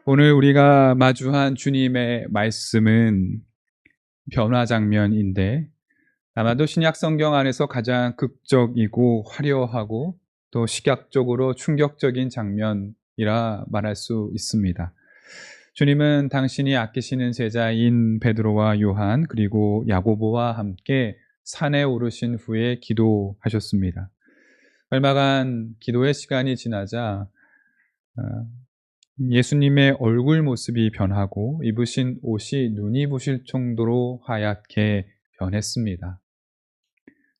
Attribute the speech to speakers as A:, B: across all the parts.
A: 오늘 우리가 마주한 주님의 말씀은 변화 장면인데 아마도 신약 성경 안에서 가장 극적이고 화려하고 또 시각적으로 충격적인 장면이라 말할 수 있습니다. 주님은 당신이 아끼시는 제자인 베드로와 요한 그리고 야고보와 함께 산에 오르신 후에 기도하셨습니다. 얼마간 기도의 시간이 지나자 예수님의 얼굴 모습이 변하고 입으신 옷이 눈이 부실 정도로 하얗게 변했습니다.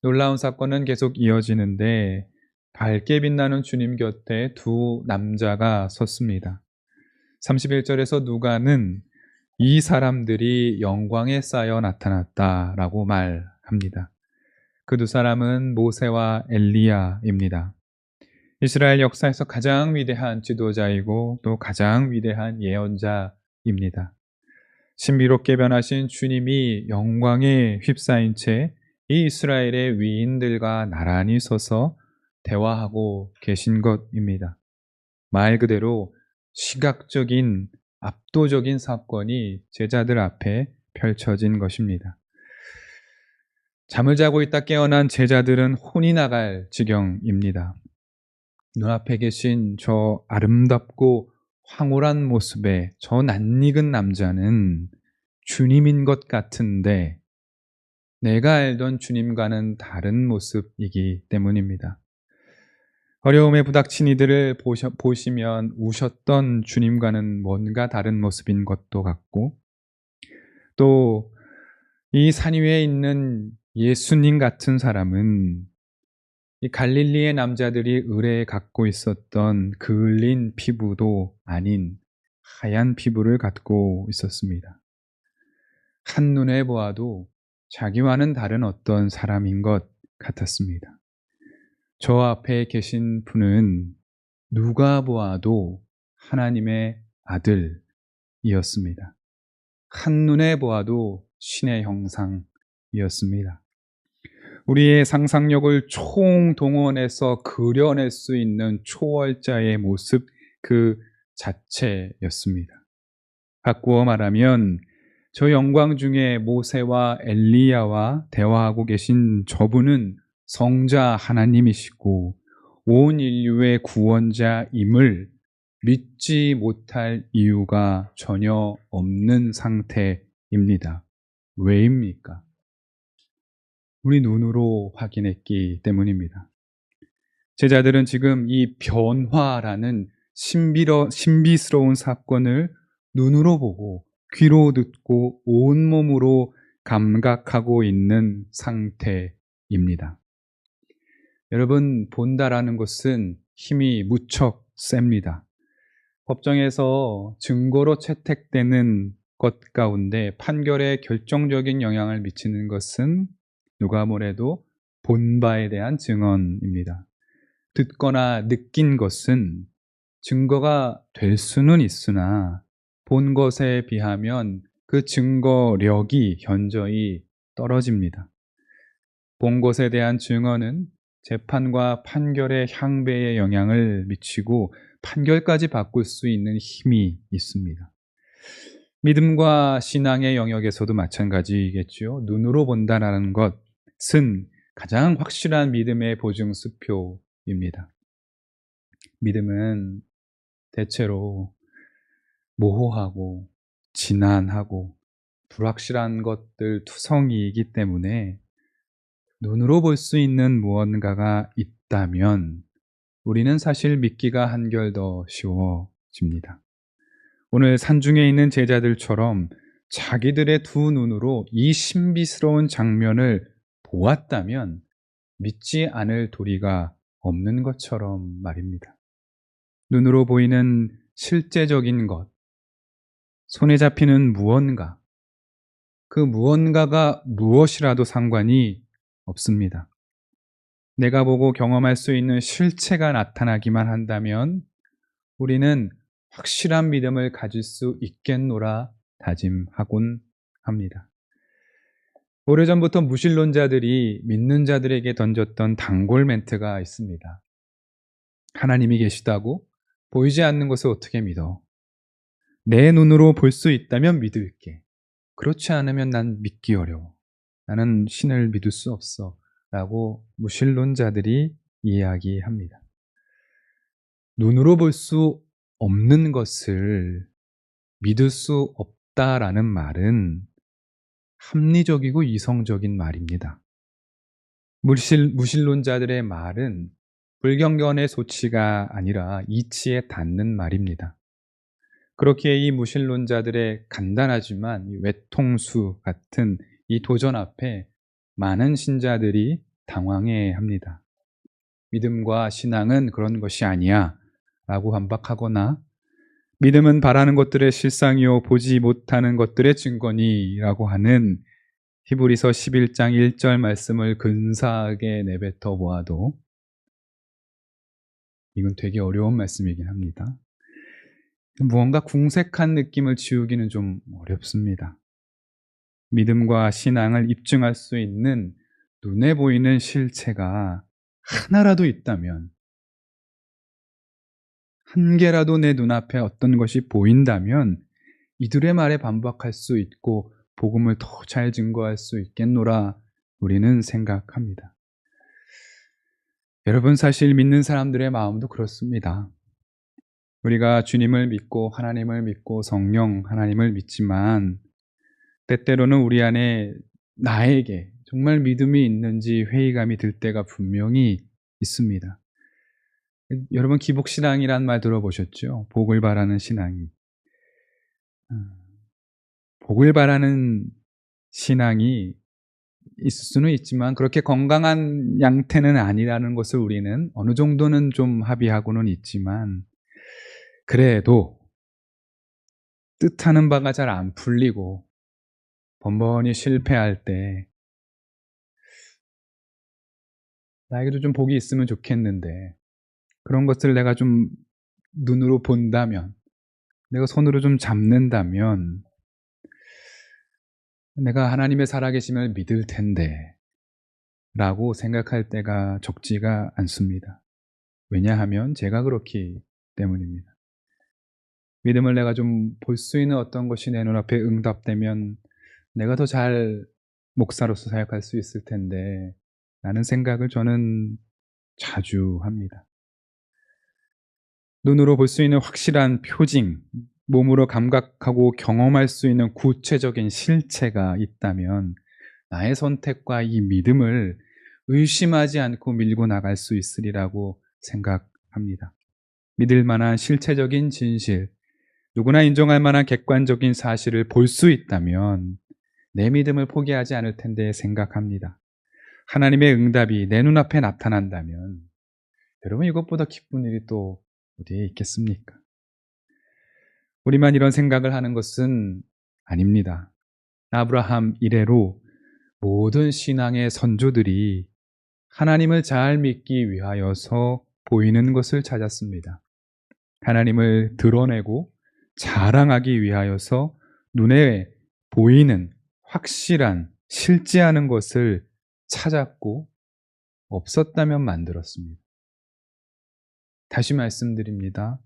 A: 놀라운 사건은 계속 이어지는데 밝게 빛나는 주님 곁에 두 남자가 섰습니다. 31절에서 누가는 이 사람들이 영광에 쌓여 나타났다라고 말합니다. 그 두 사람은 모세와 엘리야입니다. 이스라엘 역사에서 가장 위대한 지도자이고 또 가장 위대한 예언자입니다. 신비롭게 변하신 주님이 영광에 휩싸인 채 이 이스라엘의 위인들과 나란히 서서 대화하고 계신 것입니다. 말 그대로 시각적인 압도적인 사건이 제자들 앞에 펼쳐진 것입니다. 잠을 자고 있다 깨어난 제자들은 혼이 나갈 지경입니다. 눈앞에 계신 저 아름답고 황홀한 모습의 저 낯익은 남자는 주님인 것 같은데 내가 알던 주님과는 다른 모습이기 때문입니다. 어려움에 부닥친 이들을 보시면 우셨던 주님과는 뭔가 다른 모습인 것도 같고 또 이 산 위에 있는 예수님 같은 사람은 이 갈릴리의 남자들이 의뢰에 갖고 있었던 그을린 피부도 아닌 하얀 피부를 갖고 있었습니다. 한눈에 보아도 자기와는 다른 어떤 사람인 것 같았습니다. 저 앞에 계신 분은 누가 보아도 하나님의 아들이었습니다. 한눈에 보아도 신의 형상이었습니다. 우리의 상상력을 총동원해서 그려낼 수 있는 초월자의 모습 그 자체였습니다. 바꾸어 말하면 저 영광 중에 모세와 엘리야와 대화하고 계신 저분은 성자 하나님이시고 온 인류의 구원자임을 믿지 못할 이유가 전혀 없는 상태입니다. 왜입니까? 우리 눈으로 확인했기 때문입니다. 제자들은 지금 이 변화라는 신비스러운 사건을 눈으로 보고 귀로 듣고 온몸으로 감각하고 있는 상태입니다. 여러분, 본다라는 것은 힘이 무척 셉니다. 법정에서 증거로 채택되는 것 가운데 판결에 결정적인 영향을 미치는 것은 누가 뭐래도 본 바에 대한 증언입니다. 듣거나 느낀 것은 증거가 될 수는 있으나 본 것에 비하면 그 증거력이 현저히 떨어집니다. 본 것에 대한 증언은 재판과 판결의 향배에 영향을 미치고 판결까지 바꿀 수 있는 힘이 있습니다. 믿음과 신앙의 영역에서도 마찬가지겠죠. 눈으로 본다라는 것은 가장 확실한 믿음의 보증수표입니다. 믿음은 대체로 모호하고 진한하고 불확실한 것들 투성이이기 때문에 눈으로 볼 수 있는 무언가가 있다면 우리는 사실 믿기가 한결 더 쉬워집니다. 오늘 산중에 있는 제자들처럼 자기들의 두 눈으로 이 신비스러운 장면을 보았다면 믿지 않을 도리가 없는 것처럼 말입니다. 눈으로 보이는 실제적인 것, 손에 잡히는 무언가, 그 무언가가 무엇이라도 상관이 없습니다. 내가 보고 경험할 수 있는 실체가 나타나기만 한다면 우리는 확실한 믿음을 가질 수 있겠노라 다짐하곤 합니다. 오래전부터 무신론자들이 믿는 자들에게 던졌던 단골 멘트가 있습니다. 하나님이 계시다고? 보이지 않는 것을 어떻게 믿어? 내 눈으로 볼 수 있다면 믿을게. 그렇지 않으면 난 믿기 어려워. 나는 신을 믿을 수 없어. 라고 무신론자들이 이야기합니다. 눈으로 볼 수 없는 것을 믿을 수 없다라는 말은 합리적이고 이성적인 말입니다. 무신론자들의 말은 불경건의 소치가 아니라 이치에 닿는 말입니다. 그렇기에 이 무신론자들의 간단하지만 외통수 같은 이 도전 앞에 많은 신자들이 당황해합니다. 믿음과 신앙은 그런 것이 아니야 라고 반박하거나, 믿음은 바라는 것들의 실상이요 보지 못하는 것들의 증거니 라고 하는 히브리서 11장 1절 말씀을 근사하게 내뱉어 보아도 이건 되게 어려운 말씀이긴 합니다. 무언가 궁색한 느낌을 지우기는 좀 어렵습니다. 믿음과 신앙을 입증할 수 있는 눈에 보이는 실체가 하나라도 있다면, 한 개라도 내 눈앞에 어떤 것이 보인다면 이들의 말에 반박할 수 있고 복음을 더 잘 증거할 수 있겠노라 우리는 생각합니다. 여러분, 사실 믿는 사람들의 마음도 그렇습니다. 우리가 주님을 믿고 하나님을 믿고 성령 하나님을 믿지만 때때로는 우리 안에 나에게 정말 믿음이 있는지 회의감이 들 때가 분명히 있습니다. 여러분, 기복신앙이란 말 들어보셨죠? 복을 바라는 신앙이. 복을 바라는 신앙이 있을 수는 있지만 그렇게 건강한 양태는 아니라는 것을 우리는 어느 정도는 좀 합의하고는 있지만, 그래도 뜻하는 바가 잘 안 풀리고 번번이 실패할 때 나에게도 좀 복이 있으면 좋겠는데, 그런 것을 내가 좀 눈으로 본다면, 내가 손으로 좀 잡는다면 내가 하나님의 살아계심을 믿을 텐데 라고 생각할 때가 적지가 않습니다. 왜냐하면 제가 그렇기 때문입니다. 믿음을 내가 좀 볼 수 있는 어떤 것이 내 눈앞에 응답되면 내가 더 잘 목사로서 사역할 수 있을 텐데 라는 생각을 저는 자주 합니다. 눈으로 볼 수 있는 확실한 표징, 몸으로 감각하고 경험할 수 있는 구체적인 실체가 있다면 나의 선택과 이 믿음을 의심하지 않고 밀고 나갈 수 있으리라고 생각합니다. 믿을 만한 실체적인 진실, 누구나 인정할 만한 객관적인 사실을 볼 수 있다면 내 믿음을 포기하지 않을 텐데 생각합니다. 하나님의 응답이 내 눈앞에 나타난다면 여러분, 이것보다 기쁜 일이 또 어디에 있겠습니까? 우리만 이런 생각을 하는 것은 아닙니다. 아브라함 이래로 모든 신앙의 선조들이 하나님을 잘 믿기 위하여서 보이는 것을 찾았습니다. 하나님을 드러내고 자랑하기 위하여서 눈에 보이는 확실한 실제하는 것을 찾았고 없었다면 만들었습니다. 다시 말씀드립니다.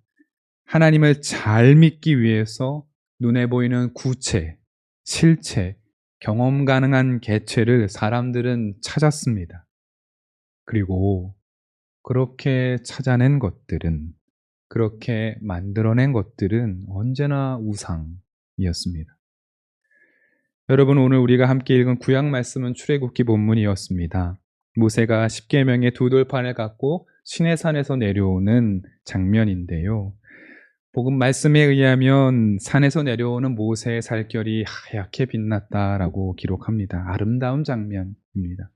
A: 하나님을 잘 믿기 위해서 눈에 보이는 구체, 실체, 경험 가능한 개체를 사람들은 찾았습니다. 그리고 그렇게 찾아낸 것들은, 그렇게 만들어낸 것들은 언제나 우상이었습니다. 여러분, 오늘 우리가 함께 읽은 구약 말씀은 출애굽기 본문이었습니다. 모세가 십계명의 두 돌판을 갖고 시내산에서 내려오는 장면인데요. 복음 말씀에 의하면 산에서 내려오는 모세의 살결이 하얗게 빛났다라고 기록합니다. 아름다운 장면입니다.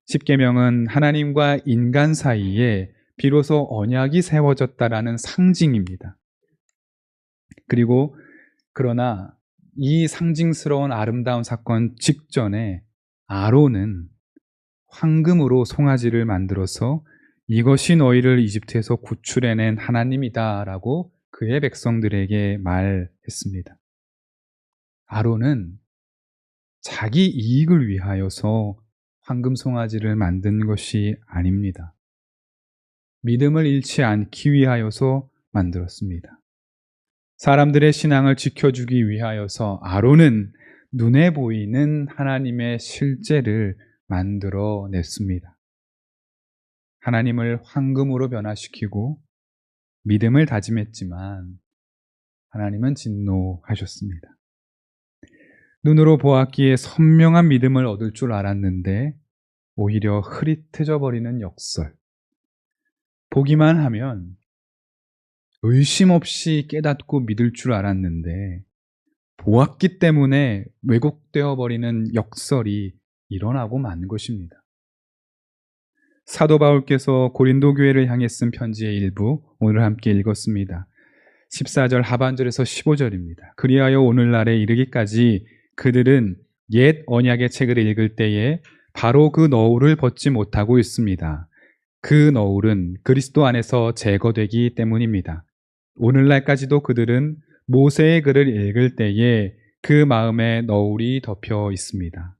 A: 십계명은 하나님과 인간 사이에 비로소 언약이 세워졌다라는 상징입니다. 그리고 그러나 이 상징스러운 아름다운 사건 직전에 아론은 황금으로 송아지를 만들어서 이것이 너희를 이집트에서 구출해낸 하나님이다라고 그의 백성들에게 말했습니다. 아론은 자기 이익을 위하여서 황금 송아지를 만든 것이 아닙니다. 믿음을 잃지 않기 위하여서 만들었습니다. 사람들의 신앙을 지켜주기 위하여서 아론은 눈에 보이는 하나님의 실제를 만들어 냈습니다. 하나님을 황금으로 변화시키고 믿음을 다짐했지만 하나님은 진노하셨습니다. 눈으로 보았기에 선명한 믿음을 얻을 줄 알았는데 오히려 흐릿해져 버리는 역설. 보기만 하면 의심 없이 깨닫고 믿을 줄 알았는데 보았기 때문에 왜곡되어 버리는 역설이 일어나고 만 것입니다. 사도 바울께서 고린도 교회를 향해 쓴 편지의 일부 오늘 함께 읽었습니다. 14절 하반절에서 15절입니다. 그리하여 오늘날에 이르기까지 그들은 옛 언약의 책을 읽을 때에 바로 그 너울을 벗지 못하고 있습니다. 그 너울은 그리스도 안에서 제거되기 때문입니다. 오늘날까지도 그들은 모세의 글을 읽을 때에 그 마음에 너울이 덮여 있습니다.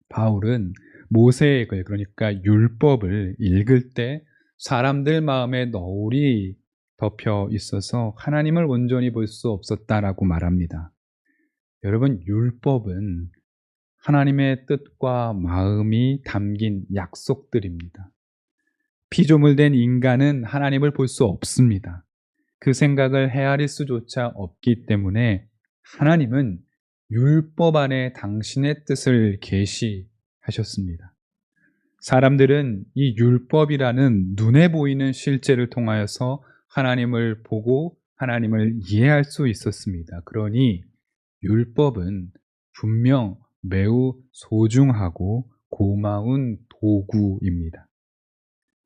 A: 바울은 모세의 글, 그러니까 율법을 읽을 때 사람들 마음에 너울이 덮여 있어서 하나님을 온전히 볼 수 없었다라고 말합니다. 여러분, 율법은 하나님의 뜻과 마음이 담긴 약속들입니다. 피조물된 인간은 하나님을 볼 수 없습니다. 그 생각을 헤아릴 수조차 없기 때문에 하나님은 율법 안에 당신의 뜻을 계시하셨습니다. 사람들은 이 율법이라는 눈에 보이는 실제를 통하여서 하나님을 보고 하나님을 이해할 수 있었습니다. 그러니 율법은 분명 매우 소중하고 고마운 도구입니다.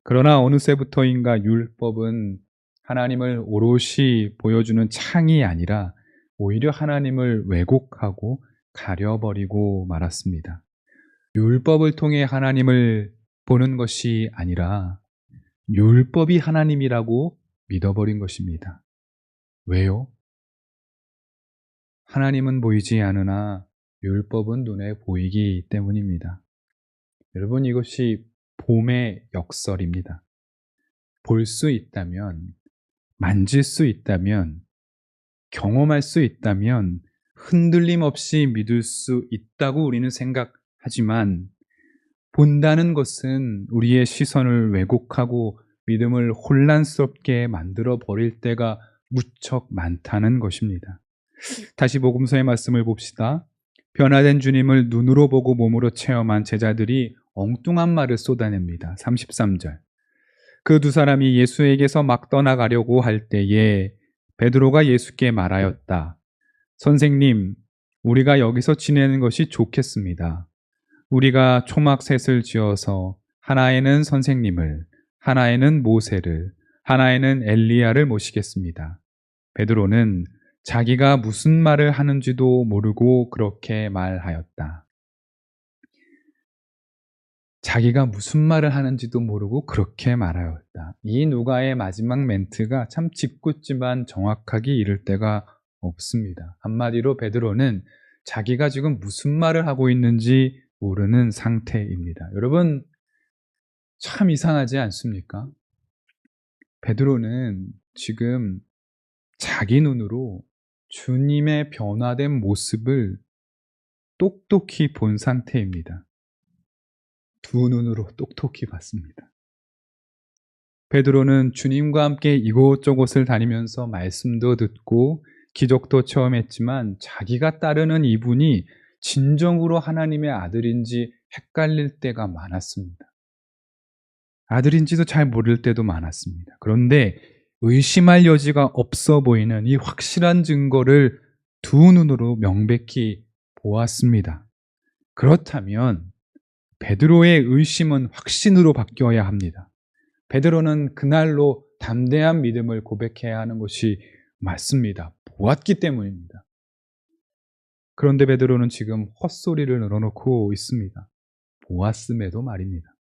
A: 그러나 어느새부터인가 율법은 하나님을 오롯이 보여주는 창이 아니라 오히려 하나님을 왜곡하고 가려버리고 말았습니다. 율법을 통해 하나님을 보는 것이 아니라 율법이 하나님이라고 믿어버린 것입니다. 왜요? 하나님은 보이지 않으나 율법은 눈에 보이기 때문입니다. 여러분, 이것이 봄의 역설입니다. 볼 수 있다면, 만질 수 있다면, 경험할 수 있다면 흔들림 없이 믿을 수 있다고 우리는 생각하지만 본다는 것은 우리의 시선을 왜곡하고 믿음을 혼란스럽게 만들어 버릴 때가 무척 많다는 것입니다. 다시 복음서의 말씀을 봅시다. 변화된 주님을 눈으로 보고 몸으로 체험한 제자들이 엉뚱한 말을 쏟아냅니다. 33절. 그 두 사람이 예수에게서 막 떠나가려고 할 때에 베드로가 예수께 말하였다. 선생님, 우리가 여기서 지내는 것이 좋겠습니다. 우리가 초막셋을 지어서 하나에는 선생님을, 하나에는 모세를, 하나에는 엘리야를 모시겠습니다. 베드로는 자기가 무슨 말을 하는지도 모르고 그렇게 말하였다. 자기가 무슨 말을 하는지도 모르고 그렇게 말하였다. 이 누가의 마지막 멘트가 참 짓궂지만 정확하게 이를 때가 없습니다. 한마디로 베드로는 자기가 지금 무슨 말을 하고 있는지 모르는 상태입니다. 여러분, 참 이상하지 않습니까? 베드로는 지금 자기 눈으로 주님의 변화된 모습을 똑똑히 본 상태입니다. 두 눈으로 똑똑히 봤습니다. 베드로는 주님과 함께 이곳저곳을 다니면서 말씀도 듣고 기적도 체험했지만 자기가 따르는 이분이 진정으로 하나님의 아들인지 헷갈릴 때가 많았습니다. 아들인지도 잘 모를 때도 많았습니다. 그런데 의심할 여지가 없어 보이는 이 확실한 증거를 두 눈으로 명백히 보았습니다. 그렇다면 베드로의 의심은 확신으로 바뀌어야 합니다. 베드로는 그날로 담대한 믿음을 고백해야 하는 것이 맞습니다. 보았기 때문입니다. 그런데 베드로는 지금 헛소리를 늘어놓고 있습니다. 보았음에도 말입니다.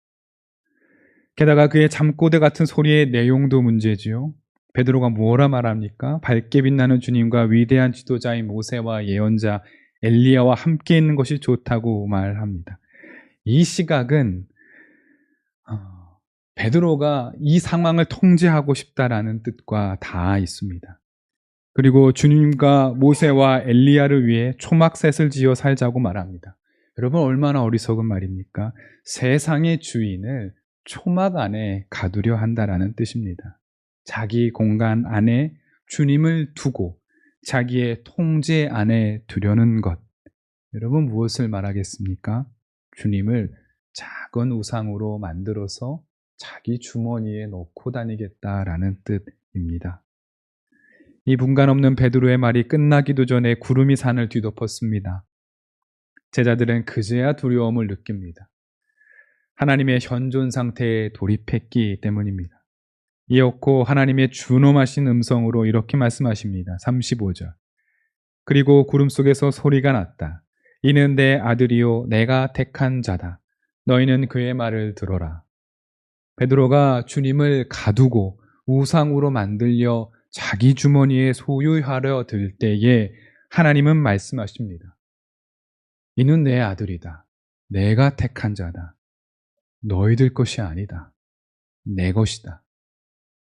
A: 게다가 그의 잠꼬대 같은 소리의 내용도 문제지요. 베드로가 뭐라 말합니까? 밝게 빛나는 주님과 위대한 지도자인 모세와 예언자 엘리야와 함께 있는 것이 좋다고 말합니다. 이 시각은 베드로가 이 상황을 통제하고 싶다라는 뜻과 다 있습니다. 그리고 주님과 모세와 엘리야를 위해 초막셋을 지어 살자고 말합니다. 여러분 얼마나 어리석은 말입니까? 세상의 주인을 초막 안에 가두려 한다라는 뜻입니다. 자기 공간 안에 주님을 두고 자기의 통제 안에 두려는 것. 여러분 무엇을 말하겠습니까? 주님을 작은 우상으로 만들어서 자기 주머니에 넣고 다니겠다라는 뜻입니다. 이 분간 없는 베드로의 말이 끝나기도 전에 구름이 산을 뒤덮었습니다. 제자들은 그제야 두려움을 느낍니다. 하나님의 현존 상태에 돌입했기 때문입니다. 이었고 하나님의 준엄하신 음성으로 이렇게 말씀하십니다. 35절. 그리고 구름 속에서 소리가 났다. 이는 내 아들이요 내가 택한 자다. 너희는 그의 말을 들어라. 베드로가 주님을 가두고 우상으로 만들려 자기 주머니에 소유하려 들 때에 하나님은 말씀하십니다. 이는 내 아들이다. 내가 택한 자다. 너희들 것이 아니다. 내 것이다.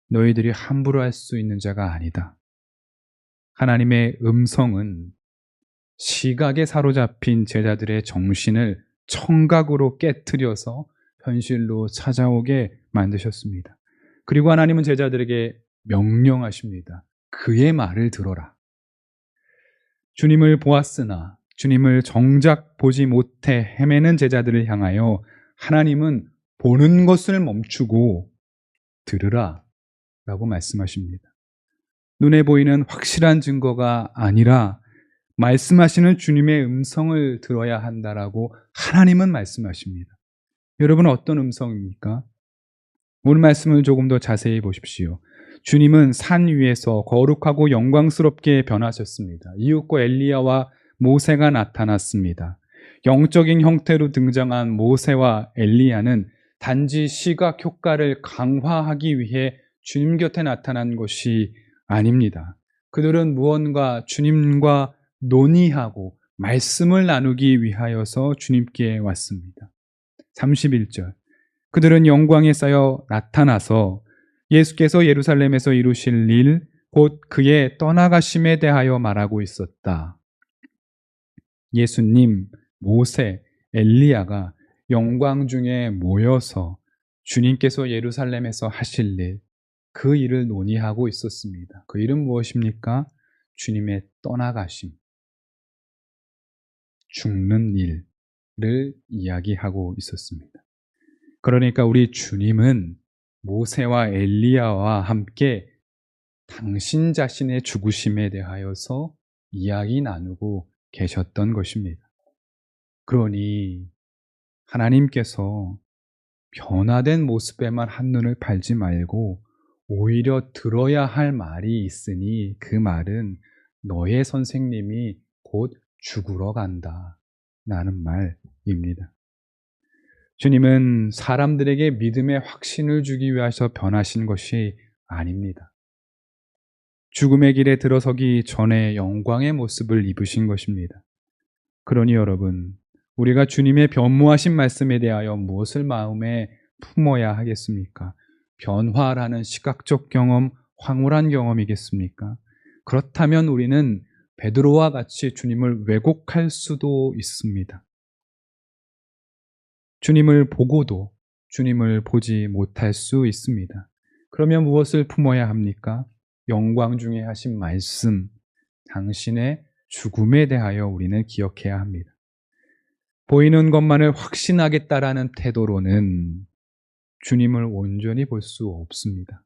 A: 너희들이 함부로 할 수 있는 자가 아니다. 하나님의 음성은 시각에 사로잡힌 제자들의 정신을 청각으로 깨트려서 현실로 찾아오게 만드셨습니다. 그리고 하나님은 제자들에게 명령하십니다. 그의 말을 들어라. 주님을 보았으나 주님을 정작 보지 못해 헤매는 제자들을 향하여 하나님은 보는 것을 멈추고 들으라 라고 말씀하십니다. 눈에 보이는 확실한 증거가 아니라 말씀하시는 주님의 음성을 들어야 한다라고 하나님은 말씀하십니다. 여러분은 어떤 음성입니까? 오늘 말씀을 조금 더 자세히 보십시오. 주님은 산 위에서 거룩하고 영광스럽게 변하셨습니다. 이윽고 엘리야와 모세가 나타났습니다. 영적인 형태로 등장한 모세와 엘리야는 단지 시각 효과를 강화하기 위해 주님 곁에 나타난 것이 아닙니다. 그들은 무언가 주님과 논의하고 말씀을 나누기 위하여서 주님께 왔습니다. 31절. 그들은 영광에 쌓여 나타나서 예수께서 예루살렘에서 이루실 일, 곧 그의 떠나가심에 대하여 말하고 있었다. 예수님, 모세, 엘리야가 영광 중에 모여서 주님께서 예루살렘에서 하실 일, 그 일을 논의하고 있었습니다. 그 일은 무엇입니까? 주님의 떠나가심, 죽는 일을 이야기하고 있었습니다. 그러니까 우리 주님은 모세와 엘리야와 함께 당신 자신의 죽으심에 대하여서 이야기 나누고 계셨던 것입니다. 그러니 하나님께서 변화된 모습에만 한눈을 팔지 말고 오히려 들어야 할 말이 있으니 그 말은 너의 선생님이 곧 죽으러 간다 라는 말입니다. 주님은 사람들에게 믿음의 확신을 주기 위해서 변하신 것이 아닙니다. 죽음의 길에 들어서기 전에 영광의 모습을 입으신 것입니다. 그러니 여러분, 우리가 주님의 변모하신 말씀에 대하여 무엇을 마음에 품어야 하겠습니까? 변화라는 시각적 경험, 황홀한 경험이겠습니까? 그렇다면 우리는 베드로와 같이 주님을 왜곡할 수도 있습니다. 주님을 보고도 주님을 보지 못할 수 있습니다. 그러면 무엇을 품어야 합니까? 영광 중에 하신 말씀, 당신의 죽음에 대하여 우리는 기억해야 합니다. 보이는 것만을 확신하겠다라는 태도로는 주님을 온전히 볼 수 없습니다.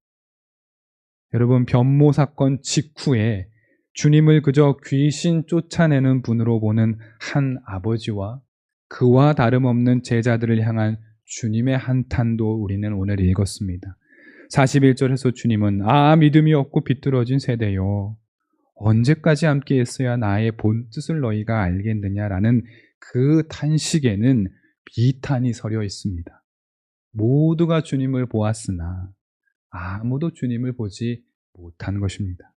A: 여러분, 변모 사건 직후에 주님을 그저 귀신 쫓아내는 분으로 보는 한 아버지와 그와 다름없는 제자들을 향한 주님의 한탄도 우리는 오늘 읽었습니다. 41절에서 주님은 믿음이 없고 비뚤어진 세대요, 언제까지 함께 있어야 나의 본 뜻을 너희가 알겠느냐라는 그 탄식에는 비탄이 서려 있습니다. 모두가 주님을 보았으나 아무도 주님을 보지 못한 것입니다.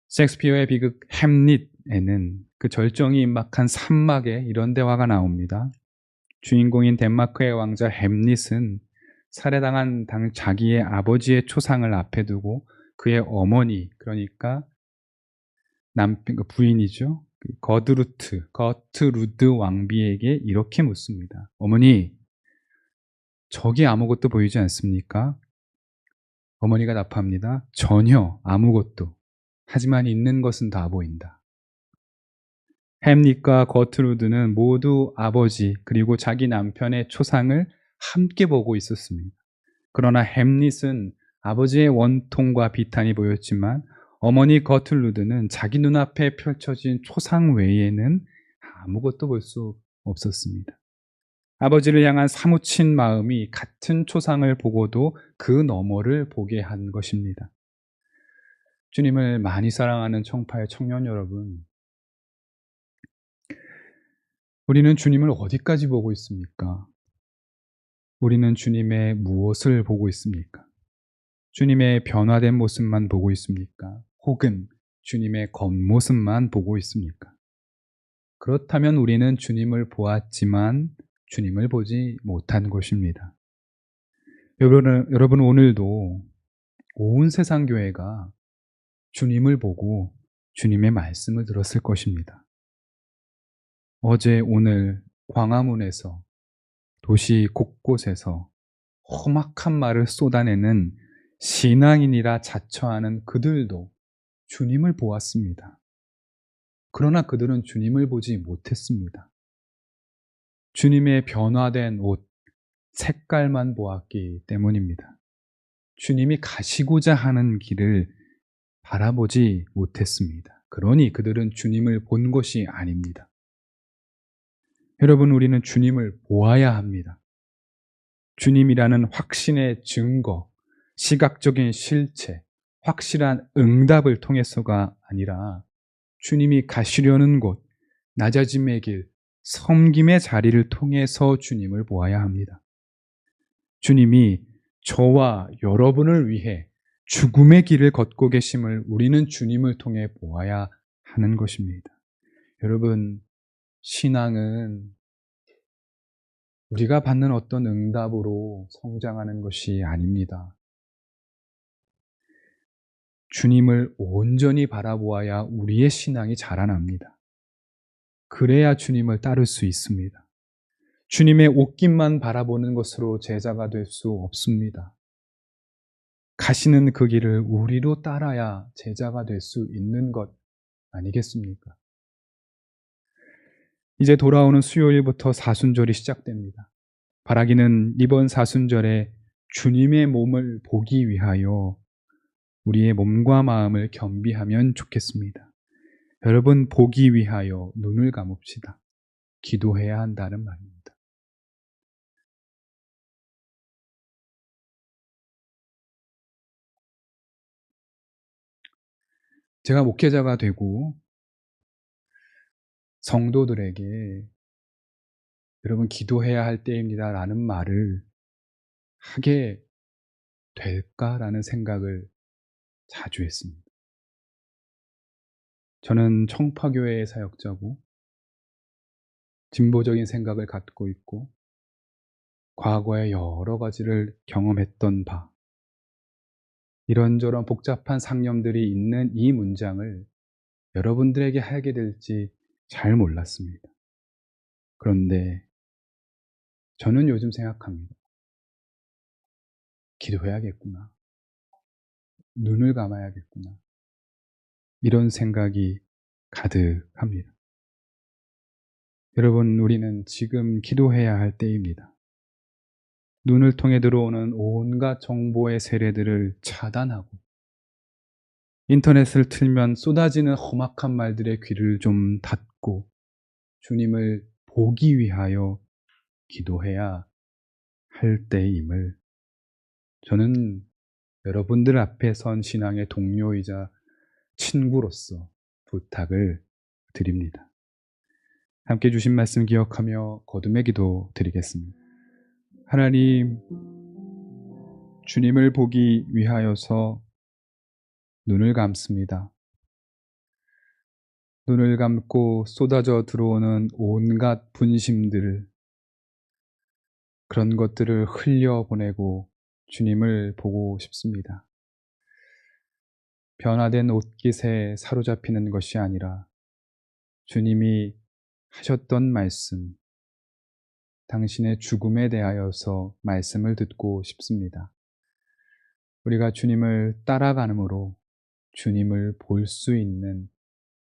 A: 셰익스피어의 비극 햄릿에는 그 절정이 임박한 산막에 이런 대화가 나옵니다. 주인공인 덴마크의 왕자 햄릿은 살해당한 자기의 아버지의 초상을 앞에 두고 그의 어머니, 그러니까 남편, 부인이죠. 거트루드 왕비에게 이렇게 묻습니다. 어머니, 저기 아무것도 보이지 않습니까? 어머니가 답합니다. 전혀 아무것도. 하지만 있는 것은 다 보인다. 햄릿과 거트루드는 모두 아버지 그리고 자기 남편의 초상을 함께 보고 있었습니다. 그러나 햄릿은 아버지의 원통과 비탄이 보였지만 어머니 거틀루드는 자기 눈앞에 펼쳐진 초상 외에는 아무것도 볼 수 없었습니다. 아버지를 향한 사무친 마음이 같은 초상을 보고도 그 너머를 보게 한 것입니다. 주님을 많이 사랑하는 청파의 청년 여러분, 우리는 주님을 어디까지 보고 있습니까? 우리는 주님의 무엇을 보고 있습니까? 주님의 변화된 모습만 보고 있습니까? 혹은 주님의 겉모습만 보고 있습니까? 그렇다면 우리는 주님을 보았지만 주님을 보지 못한 것입니다. 여러분 오늘도 온 세상 교회가 주님을 보고 주님의 말씀을 들었을 것입니다. 어제 오늘 광화문에서 도시 곳곳에서 험악한 말을 쏟아내는 신앙인이라 자처하는 그들도 주님을 보았습니다. 그러나 그들은 주님을 보지 못했습니다. 주님의 변화된 옷, 색깔만 보았기 때문입니다. 주님이 가시고자 하는 길을 바라보지 못했습니다. 그러니 그들은 주님을 본 것이 아닙니다. 여러분, 우리는 주님을 보아야 합니다. 주님이라는 확신의 증거, 시각적인 실체, 확실한 응답을 통해서가 아니라 주님이 가시려는 곳, 낮아짐의 길, 섬김의 자리를 통해서 주님을 보아야 합니다. 주님이 저와 여러분을 위해 죽음의 길을 걷고 계심을 우리는 주님을 통해 보아야 하는 것입니다. 여러분, 신앙은 우리가 받는 어떤 응답으로 성장하는 것이 아닙니다. 주님을 온전히 바라보아야 우리의 신앙이 자라납니다. 그래야 주님을 따를 수 있습니다. 주님의 옷깃만 바라보는 것으로 제자가 될 수 없습니다. 가시는 그 길을 우리로 따라야 제자가 될 수 있는 것 아니겠습니까? 이제 돌아오는 수요일부터 사순절이 시작됩니다. 바라기는 이번 사순절에 주님의 몸을 보기 위하여 우리의 몸과 마음을 겸비하면 좋겠습니다. 여러분, 보기 위하여 눈을 감읍시다. 기도해야 한다는 말입니다. 제가 목회자가 되고 성도들에게 여러분 기도해야 할 때입니다 라는 말을 하게 될까라는 생각을 자주 했습니다. 저는 청파교회의 사역자고 진보적인 생각을 갖고 있고 과거에 여러 가지를 경험했던 바, 이런저런 복잡한 상념들이 있는 이 문장을 여러분들에게 하게 될지 잘 몰랐습니다. 그런데 저는 요즘 생각합니다. 기도해야겠구나. 눈을 감아야겠구나. 이런 생각이 가득합니다. 여러분, 우리는 지금 기도해야 할 때입니다. 눈을 통해 들어오는 온갖 정보의 세례들을 차단하고 인터넷을 틀면 쏟아지는 험악한 말들의 귀를 좀 닫고 주님을 보기 위하여 기도해야 할 때임을 저는 여러분들 앞에 선 신앙의 동료이자 친구로서 부탁을 드립니다. 함께 주신 말씀 기억하며 거듭의 기도 드리겠습니다. 하나님, 주님을 보기 위하여서 눈을 감습니다. 눈을 감고 쏟아져 들어오는 온갖 분심들, 그런 것들을 흘려보내고 주님을 보고 싶습니다. 변화된 옷깃에 사로잡히는 것이 아니라 주님이 하셨던 말씀, 당신의 죽음에 대하여서 말씀을 듣고 싶습니다. 우리가 주님을 따라가므로 주님을 볼 수 있는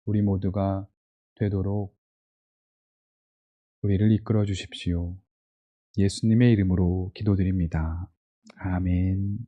A: 우리 모두가 되도록 우리를 이끌어 주십시오. 예수님의 이름으로 기도드립니다. 아멘.